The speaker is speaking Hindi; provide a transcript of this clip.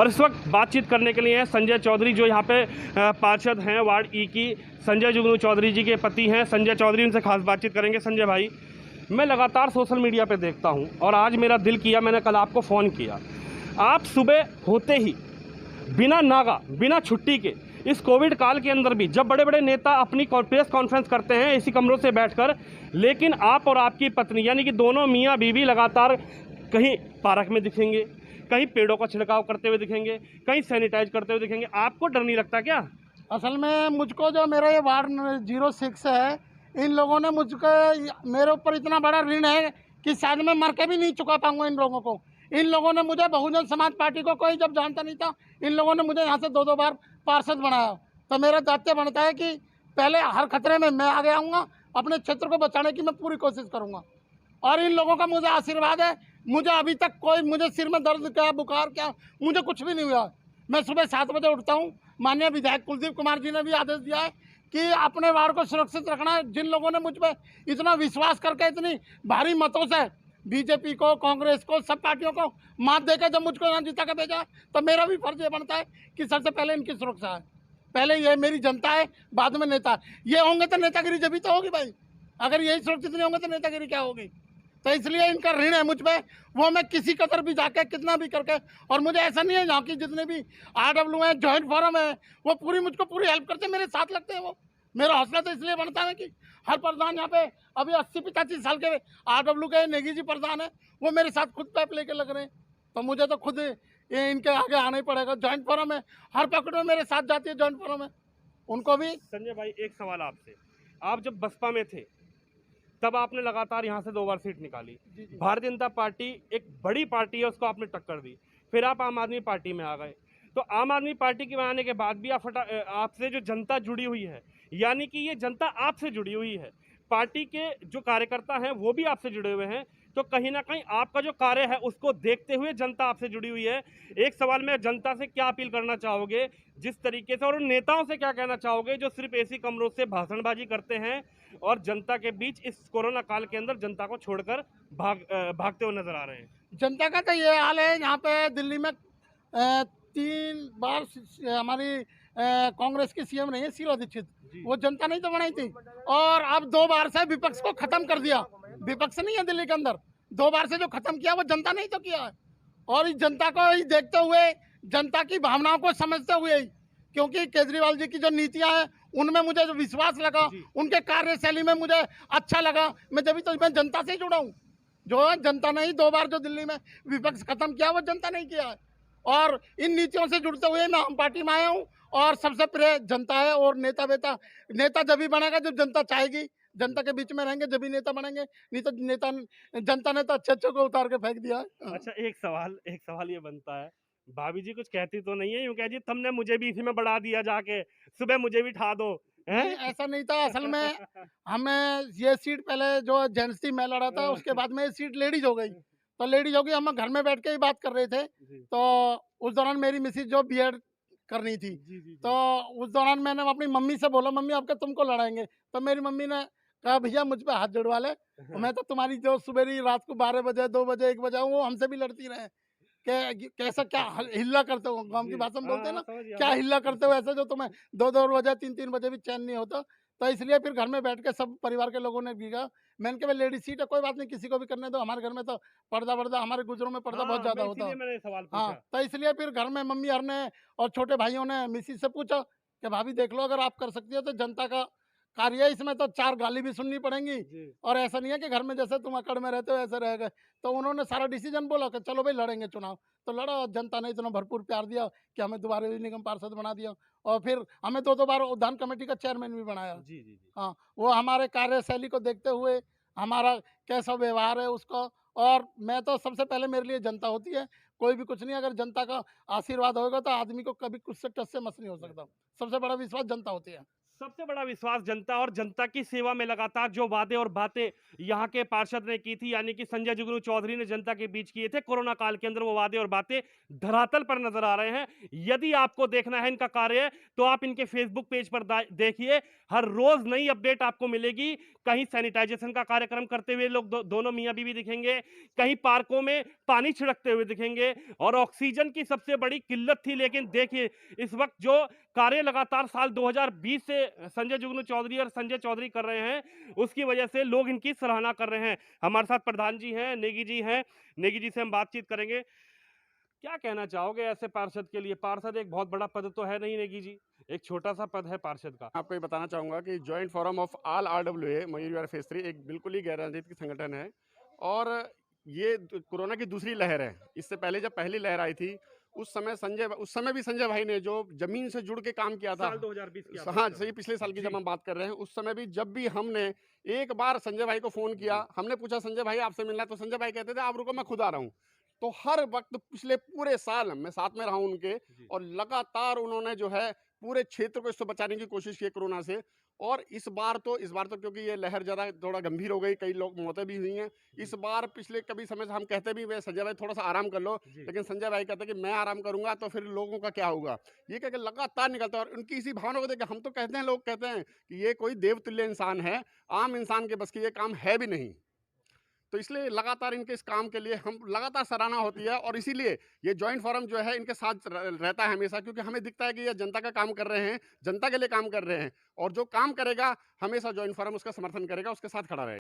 और इस वक्त बातचीत करने के लिए हैं संजय चौधरी, जो यहाँ पे पार्षद हैं वार्ड ई की। संजय जुगनू चौधरी जी के पति हैं संजय चौधरी, उनसे खास बातचीत करेंगे। संजय भाई, मैं लगातार सोशल मीडिया पे देखता हूँ और आज मेरा दिल किया, मैंने कल आपको फ़ोन किया। आप सुबह होते ही बिना नागा, बिना छुट्टी के, इस कोविड काल के अंदर भी, जब बड़े बड़े नेता अपनी प्रेस कॉन्फ्रेंस करते हैं इसी कमरों से बैठकर, लेकिन आप और आपकी पत्नी यानी कि दोनों मियाँ बीवी लगातार कहीं पार्क में दिखेंगे, कहीं पेड़ों का छिड़काव करते हुए दिखेंगे, कहीं सैनिटाइज करते हुए दिखेंगे। आपको डर नहीं लगता क्या? असल में मुझको जो मेरा ये वार्ड 06 है, इन लोगों ने मुझको, मेरे ऊपर इतना बड़ा ऋण है कि शायद मैं मर के भी नहीं चुका पाऊंगा इन लोगों को। इन लोगों ने मुझे, बहुजन समाज पार्टी को कोई जब जानता नहीं था, इन लोगों ने मुझे यहाँ से 2-2 बार पार्षद बनाया। तो मेरा दायित्व बनता है कि पहले हर खतरे में मैं आगे आऊँगा, अपने क्षेत्र को बचाने की मैं पूरी कोशिश करूँगा। और इन लोगों का मुझे आशीर्वाद है। मुझे अभी तक कोई, मुझे सिर में दर्द क्या, बुखार क्या, मुझे कुछ भी नहीं हुआ। मैं सुबह 7 बजे उठता हूँ। माननीय विधायक कुलदीप कुमार जी ने भी आदेश दिया है कि अपने वार्ड को सुरक्षित रखना है। जिन लोगों ने मुझ पर इतना विश्वास करके इतनी भारी मतों से बीजेपी को, कांग्रेस को, सब पार्टियों को मात देकर जब मुझको यहाँ जिता के भेजा, तो मेरा भी फर्ज ये बनता है कि सबसे पहले इनकी सुरक्षा है। पहले ये मेरी जनता है, बाद में नेता। ये होंगे तो नेतागिरी जब भी तो होगी भाई। अगर यही सुरक्षित नहीं होंगे तो नेतागिरी क्या होगी? तो इसलिए इनका ऋण है मुझ पे, वो मैं किसी कदर भी जाके, कितना भी करके। और मुझे ऐसा नहीं है, यहाँ की जितने भी RW हैं, जॉइंट फोरम है, वो मुझको पूरी हेल्प करते हैं, मेरे साथ लगते हैं। वो मेरा हौसला तो इसलिए बनता है कि हर प्रधान यहाँ पे अभी 80-85 साल के RW के नेगी जी प्रधान है, वो मेरे साथ खुद पैप लेके लग रहे हैं। तो मुझे तो खुद ये इनके आगे आना ही पड़ेगा। जॉइंट फोरम है, हर पकड़ में मेरे साथ जाती है जॉइंट फोरम है, उनको भी। संजय भाई, एक सवाल आपसे। आप जब बसपा में थे तब आपने लगातार यहाँ से 2 बार सीट निकाली। भारतीय जनता पार्टी एक बड़ी पार्टी है, उसको आपने टक्कर दी। फिर आप आम आदमी पार्टी में आ गए। तो आम आदमी पार्टी के में आने के बाद भी आपसे जो जनता जुड़ी हुई है, यानी कि ये जनता आपसे जुड़ी हुई है, पार्टी के जो कार्यकर्ता हैं वो भी आपसे जुड़े हुए हैं। तो कहीं ना कहीं आपका जो कार्य है उसको देखते हुए जनता आपसे जुड़ी हुई है। एक सवाल में जनता से क्या अपील करना चाहोगे जिस तरीके से, और उन नेताओं से क्या कहना चाहोगे जो सिर्फ ऐसी कमरों से भाषणबाजी करते हैं और जनता के बीच इस कोरोना काल के अंदर जनता को छोड़कर भागते हुए नजर आ रहे हैं? जनता का तो ये हाल है, यहाँ पे दिल्ली में 3 बार हमारी कांग्रेस की CM नहीं है शीला दीक्षित, वो जनता नहीं तो बनाई थी। और अब 2 बार से विपक्ष को खत्म कर दिया। विपक्ष नहीं है दिल्ली के अंदर, 2 बार से जो खत्म किया वो जनता नहीं तो किया है। और इस जनता को ही देखते हुए, जनता की भावनाओं को समझते हुए ही, क्योंकि केजरीवाल जी की जो नीतियां हैं उनमें मुझे जो विश्वास लगा, उनके कार्यशैली में मुझे अच्छा लगा, मैं जनता से ही जुड़ा हूँ। जो है जनता ने ही 2 बार जो दिल्ली में विपक्ष खत्म किया वो जनता नहीं किया है। और इन नीतियों से जुड़ते हुए मैं आम पार्टी में आया हूँ। और सबसे प्रिय जनता है। और नेता जब भी बनेगा जब जनता चाहेगी, जनता के बीच में रहेंगे जब भी नेता बनेंगे, नहीं तो जनता ने तो अच्छे को उतार के फेंक दिया है। अच्छा, एक सवाल ये बनता है, भाभी जी कुछ कहती तो नहीं है, यूं कह जी तुमने मुझे भी इसी में बढ़ा दिया, जाके सुबह मुझे भी ठा दो, हैं? ऐसा नहीं था। असल में हमें ये सीट पहले जो जेंट्स थी मैं लड़ा था, उसके बाद में ये सीट लेडीज हो गई। तो लेडीज होगी, हम घर में बैठ के ही बात कर रहे थे। तो उस दौरान मेरी मिसिज जो BEd करनी थी, तो उस दौरान मैंने अपनी मम्मी से बोला, मम्मी आपके तुमको लड़ाएंगे। तो मेरी मम्मी ने कहा भैया मुझ पे हाथ जुड़वा ले, मैं तो तुम्हारी जो सुबह रात को 12 बजे, 2 बजे, 1 बजे वो हमसे भी लड़ती रहे कि कैसा क्या हिल्ला करते हो, गांव की भाषा में बोलते हैं ना, क्या हिल्ला करते हो ऐसा जो तुम्हें 2-2 बजे, 3-3 बजे भी चैन नहीं होता। तो इसलिए फिर घर में बैठ के सब परिवार के लोगों ने भी कहा, मैंने कहा लेडी सीट है, कोई बात नहीं, किसी को भी करने दो, हमारे घर में तो पर्दा, हमारे गुजरों में पर्दा बहुत ज्यादा होता है। मैंने सवाल पूछा। हाँ, तो इसलिए फिर घर में मम्मी हर ने और छोटे भाइयों ने मिसिज से पूछा कि भाभी देख लो, अगर आप कर सकती हो तो जनता का कार्य है, इसमें तो 4 गाली भी सुननी पड़ेंगी। और ऐसा नहीं है कि घर में जैसे तुम अकड़ में रहते हो ऐसे रहेगा। तो उन्होंने सारा डिसीजन बोला कि चलो भाई लड़ेंगे चुनाव। तो लड़ा, जनता ने इतना भरपूर प्यार दिया कि हमें दोबारा निगम पार्षद बना दिया। और फिर हमें 2-2 बार उद्यान कमेटी का चेयरमैन भी बनाया। हाँ, वो हमारे कार्यशैली को देखते हुए, हमारा कैसा व्यवहार है उसका। और मैं तो सबसे पहले, मेरे लिए जनता होती है, कोई भी कुछ नहीं। अगर जनता का आशीर्वाद होगा तो आदमी को कभी कुछ से टस से मस नहीं हो सकता। सबसे बड़ा विश्वास जनता होती है। सबसे बड़ा विश्वास जनता और जनता की सेवा में लगातार जो वादे और बातें यहाँ के पार्षद ने की थी, यानी कि संजय जुगनू चौधरी ने जनता के बीच किए थे कोरोना काल के अंदर, वो वादे और बातें धरातल पर नजर आ रहे हैं। यदि आपको देखना है इनका कार्य तो आप इनके फेसबुक पेज पर देखिए, हर रोज नई अपडेट आपको मिलेगी। कहीं सैनिटाइजेशन का कार्यक्रम करते हुए लोग दोनों मियां बीवी दिखेंगे, कहीं पार्कों में पानी छिड़कते हुए दिखेंगे, और ऑक्सीजन की सबसे बड़ी किल्लत थी। लेकिन देखिए इस वक्त जो कार्य लगातार साल 2020 से संजय जुगनू चौधरी और संजय चौधरी कर रहे हैं, उसकी वजह से लोग इनकी सराहना कर रहे हैं। हमारे साथ प्रधान जी हैं, नेगी जी हैं, नेगी जी से हम बातचीत करेंगे। क्या कहना चाहोगे ऐसे पार्षद के लिए? पार्षद एक बहुत बड़ा पद तो है नहीं नेगी जी, एक छोटा सा पद है पार्षद का। आपको ये बताना चाहूँगा कि joint forum of all RWA Mayur Vihar phase 3 एक बिल्कुल ही गैर राजनीतिक संगठन है, और ये कोरोना की दूसरी लहर है। इससे पहले जब पहली लहर आई थी उस समय भी संजय भाई ने जो जमीन से जुड़ के काम किया था, साल 2020 की हाँ सही, पिछले साल की जब हम बात कर रहे हैं, उस समय भी जब भी हमने एक बार संजय भाई को फोन किया, हमने पूछा संजय भाई आपसे मिलना है, तो संजय भाई कहते थे आप रुको मैं खुद आ रहा हूँ। तो हर वक्त पिछले पूरे साल मैं साथ में रहा हूं उनके, और लगातार उन्होंने जो है पूरे क्षेत्र को इससे बचाने की कोशिश की कोरोना से। और इस बार तो क्योंकि ये लहर ज़्यादा थोड़ा गंभीर हो गई, कई लोग मौतें भी हुई हैं इस बार। पिछले कभी समय से हम कहते भी वे संजय भाई थोड़ा सा आराम कर लो, लेकिन संजय भाई कहते हैं कि मैं आराम करूंगा तो फिर लोगों का क्या होगा, ये कहकर लगातार निकलता है। और उनकी इसी भावना को देख हम तो कहते हैं, लोग कहते हैं कि ये कोई देवतुल्य इंसान है, आम इंसान के बस की ये काम है भी नहीं। तो इसलिए लगातार इनके इस काम के लिए हम लगातार सराहना होती है, और इसीलिए ये जॉइंट फोरम जो है इनके साथ रहता है हमेशा, क्योंकि हमें दिखता है कि ये जनता का काम कर रहे हैं, जनता के लिए काम कर रहे हैं, और जो काम करेगा हमेशा जॉइंट फोरम उसका समर्थन करेगा, उसके साथ खड़ा रहेगा।